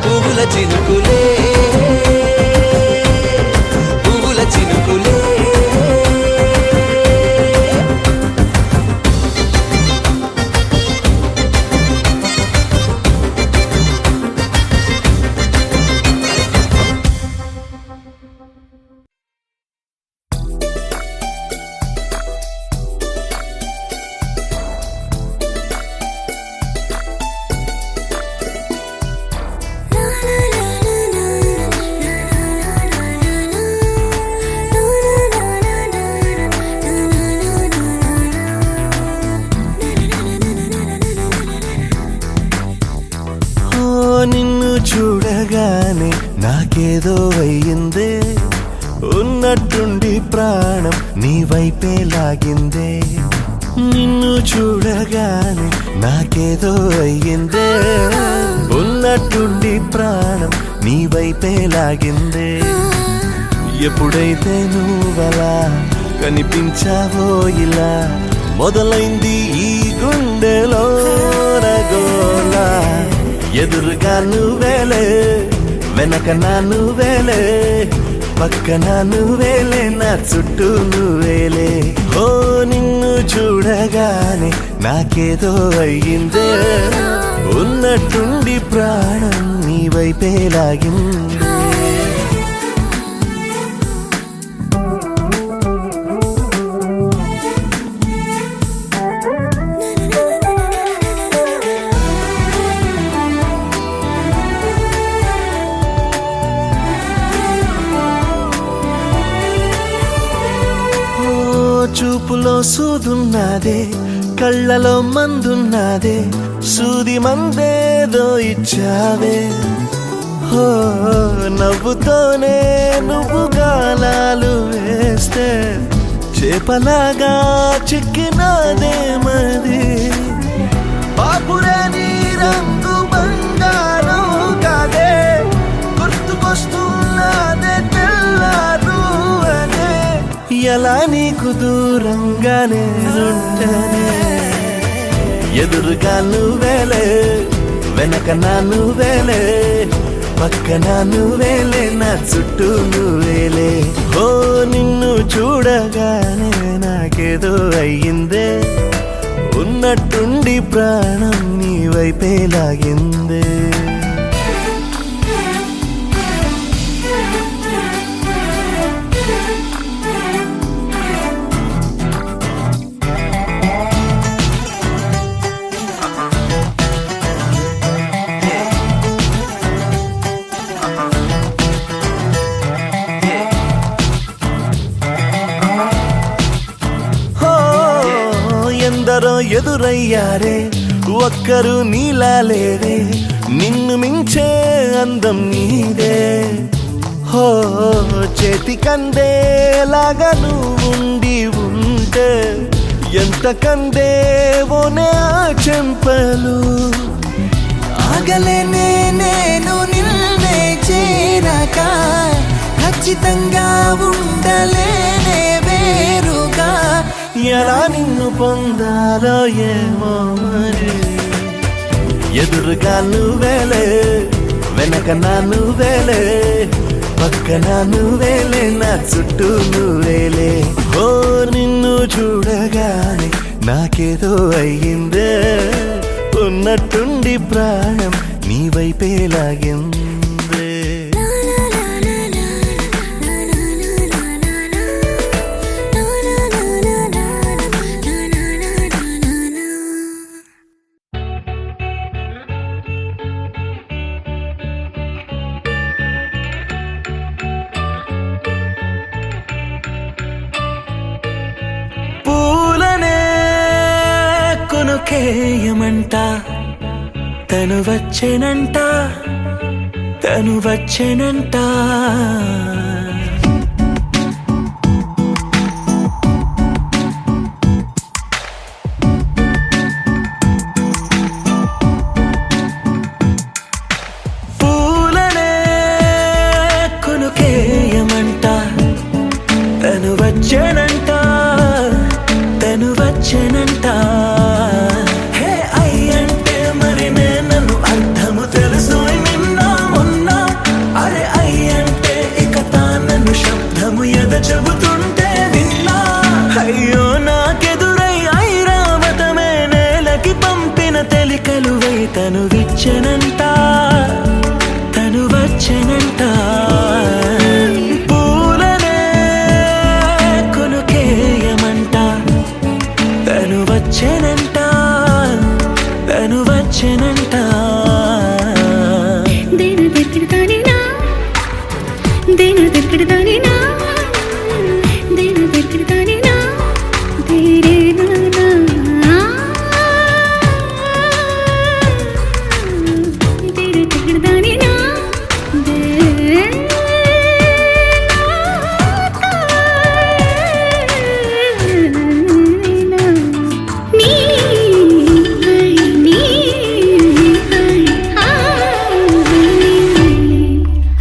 పువ్వుల చినుకులే పువ్వుల చినుకులే నిన్ను చూడగానే నాకేదో అయ్యిందే ఉన్నట్టుండి ప్రాణం నీ వైపే లాగిందే నిన్ను చూడగానే నాకేదో అయ్యిందే ఉన్నట్టుండి ప్రాణం నీ వైపే లాగిందే ఎప్పుడైతే నువ్వలా కనిపించావో ఇలా మొదలైంది ఈ గుండెలో రగోలా ఎదురుగా నువ్వేలే వెనక నా నువ్వేలే పక్కన నువ్వేలే నా చుట్టూ నువ్వేలే ఓ నిన్ను చూడగానే నాకేదో అయ్యిందే ఉన్నట్టుండి ప్రాణం నీ వైపే లాగిందే చూపులో సూదున్నదే కళ్ళలో మందున్నదే సూది మందేదో ఇచ్చావే హో నవ్వుతోనే నువ్వు గాలాలు వేస్తే చేపలాగా చిక్కినాదే మది పాపురే నీ రంగు బంగారం కాదే గుర్తుకొస్తున్నదే తెల్లారు ఎలా నీకు దూరంగానే ఉంటనే ఎదురుగా నువ్వేలే వెనక నా నువ్వేలే పక్కన నువ్వేలే నా చుట్టూ నువ్వేలే ఓ నిన్ను చూడగానే నాకేదో అయ్యిందే ఉన్నట్టుండి ప్రాణం నీ వైపే లాగిందే ఎందరో ఎదురయ్యారే ఒక్కరు నీలా లేరే నిన్ను మించే అందం నీదే హో చేతికందేలాగా నువ్వుండి ఉంటే ఎంత కందేవోనే ఆ చెంపలు ఆగలేనే నేను నిన్నే చేరక ఖచ్చితంగా ఉండలేనే వేరుగా ఎలా నిన్ను పొందాలో ఏమో మరి ఎదురుగా నువ్వేలే వెనక నా నువ్వేలే పక్కన నువ్వేలే నా చుట్టూ నువ్వేలే ఓ నిన్ను చూడగానే నాకేదో అయ్యిందే ఉన్నట్టుండి ప్రాణం నీ వైపే లాగిందే కేయమంట తను వచ్చేనంట తను వచ్చేనంట పూలనే కొనుకేయమంట తను వచ్చేనంట తను వచ్చేనంట హే అయ్యంటే మరి నేను అర్థము తెలుసు నిన్న తెలికలువై తను విచ్చెనంట తను వచ్చెనంట పూలనే కొనుకేయమంట తను వచ్చెనంట తను వచ్చెనంట దేను దగ్గరదానినా దేను దగ్గరదానినా దేను దగ్గరదానినా దేరేనా దేను దగ్గరదానినా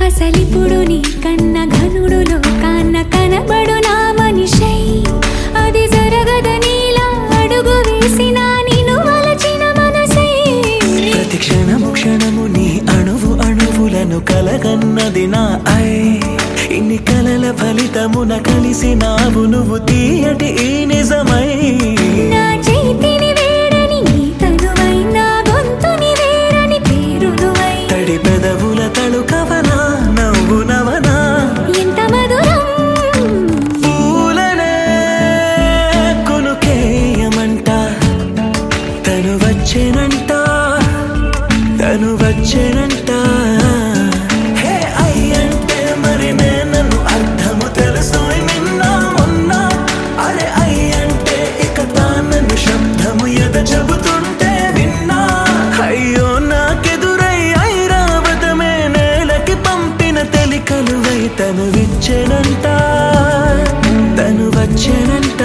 అసలిప్పుడు నీ కన్న ఘనుడులో కన్న కనబడు నా మనిషై అది జరగదనిలా అడుగు వేసినా నిన్ను వలచిన మనసై ప్రతి క్షణము క్షణము నీ అణువు అణువులను కలగన్నది నా ఐ ఇన్ని కలల ఫలితమున కలిసినావు నువ్వు తీయటి ఈ నిజమై నా చేతిని వేడని నీ తనువై నా గొంతుని వేరని పేరునువై తడి పెదవుల తళుకవనా నవ్వు నవనా ఎంత మధురం పూలనే కొనుకేయమంట తను వచ్చెనంట తను వచ్చెనంట హే అయ్యంటే మరి నేను అర్థము తెలుసు నిన్న మొన్న అరే అయ్యంటే ఇక తానను శబ్దము ఎద చెబుతుంటే విన్నా అయ్యో నాకెదురై ఐరావతమే నేలకి పంపిన తెలికలువై తను విచ్చెనంట తను వచ్చెనంట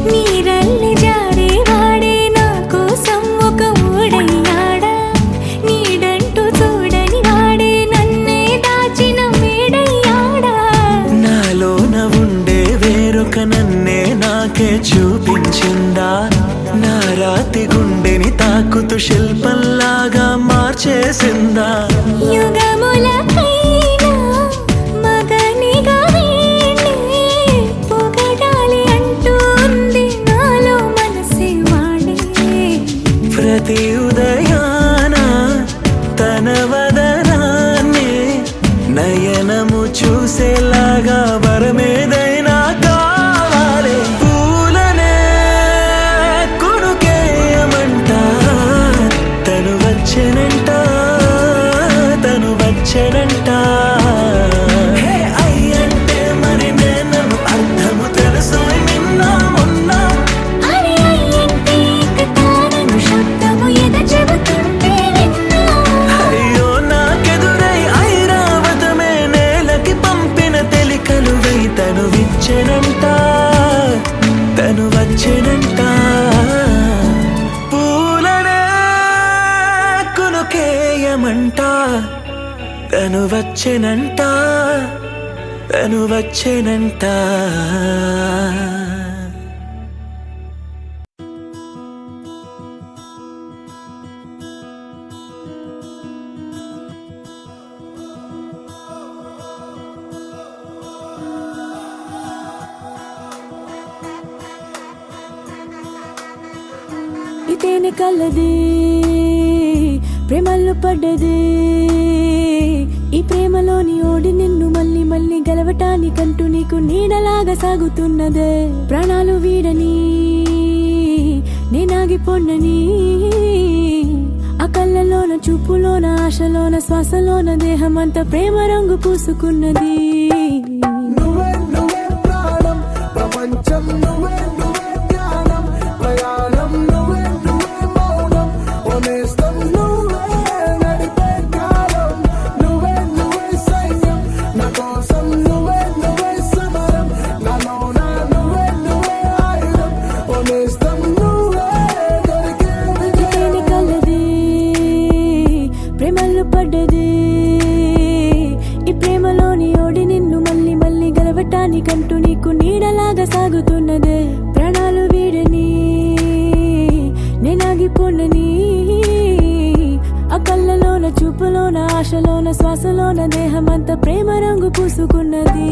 నీరల్లి జారే వాడే నా కోసం ఒక ఊడయ్యాడా నీడంటూ చూడని వాడే నన్నే దాచిన మేడయ్యాడా నాలోన ఉండే వేరొక నన్నే నాకే చూపించిందా నా రాతి గుండెని తాకుతూ శిల్పంలాగా మార్చేసిందా యుగములకైనా మగనిగా వీణ్ణి పొగడాలి అంటుంది నాలో మనసే వాడే ప్రతి ఉదయాన తన వదనాన్ని నయనము చూసేలాగా వరమేదైనా కావాలి పూలనే కొనుకేయమంట తను వచ్చెనంట తను వచ్చెనంట హే అయ్యంటే మరి నేను అర్థము తెలుసు నిన్న మొన్న అరే అయ్యంటే ఇక తానను శబ్దము ఎద చెబుతుంటే విన్నా అయ్యో నాకెదురై ఐరావతమే నేలకి పంపిన తెలికలువై తను విచ్చెనంట తను వచ్చెనంట పూలనే కొనుకేయమంట తను వచ్చెనంట తను వచ్చెనంట ఇతేనే కలది ప్రేమల్లో పడ్డది ఈ ప్రేమలోని ఓడి నిన్ను మళ్ళీ మళ్ళీ గెలవటానికంటూ నీకు నీడలాగా సాగుతున్నదే ప్రాణాలు వీడని నేనాగిపోన్నని ఆ కళ్ళలోన చూపులోన ఆశలోన శ్వాసలోన దేహమంతా ప్రేమ రంగు పూసుకున్నది నువ్వే నువ్వే ప్రాణం ప్రపంచం నువ్వే నువ్వే ధ్యానం ప్రయాణం నువ్వే నువ్వే మౌనం ఓనేస్తం నువ్వే నడిపే కాలం నువ్వే నువ్వే సైన్యం నా కోసం నువ్వే నువ్వే సమరం నాలోన నువ్వే నువ్వే శ్వాసలోన దేహమంతా ప్రేమ రంగు పూసుకున్నది